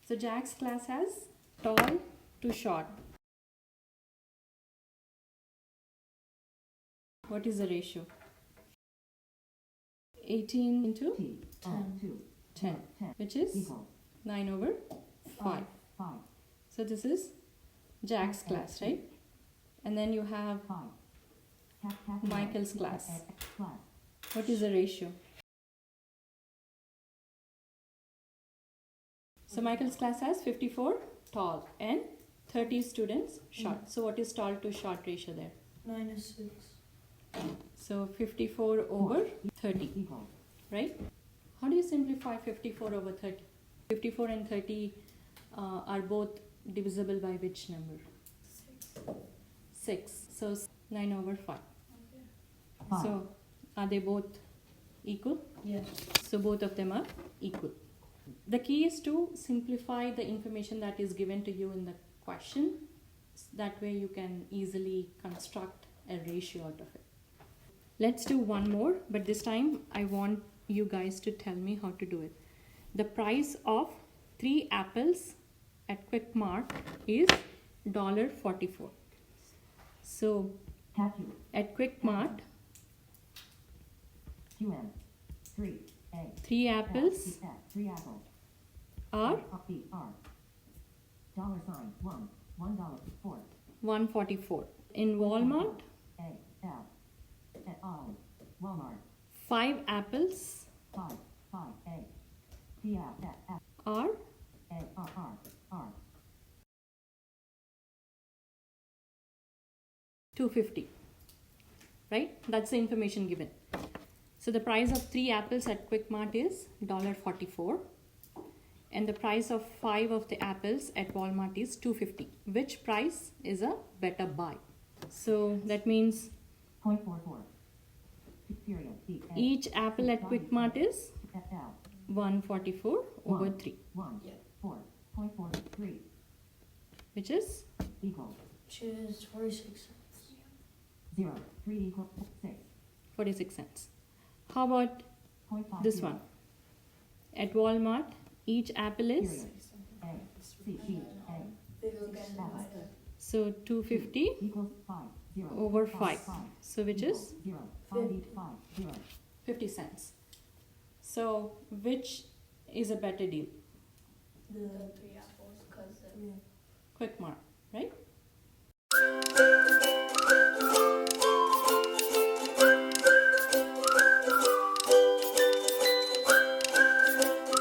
So Jack's class has tall to short. What is the ratio? 18 into 10, which is 9 over 5. So this is Jack's class, right? And then you have Michael's class. What is the ratio? So Michael's class has 54 tall and 30 students short. So what is tall to short ratio there? -6. So 54 over 30, right? How do you simplify 54 over 30? 54 and 30 are both divisible by which number? 6. So 9 over 5. Okay. So are they both equal? Yes. So both of them are equal. The key is to simplify the information that is given to you in the question. That way you can easily construct a ratio out of it. Let's do one more, but this time I want you guys to tell me how to do it. The price of 3 apples at Quick Mart is $44. So at Quick Mart, 3 apples are $1.44. In Walmart, 5 apples are $2.50, right? That's the information given. So the price of 3 apples at Quick Mart is $44, and the price of 5 of the apples at Walmart is $2.50. Which price is a better buy? So that means each apple at Quick Mart is $144 over 3, which is Choose 46 cents. 46 cents. How about this one? At Walmart, each apple is so $2.50 over 5. So which is 50 cents. So which is a better deal? The 3 apples, because Quick Mart, right?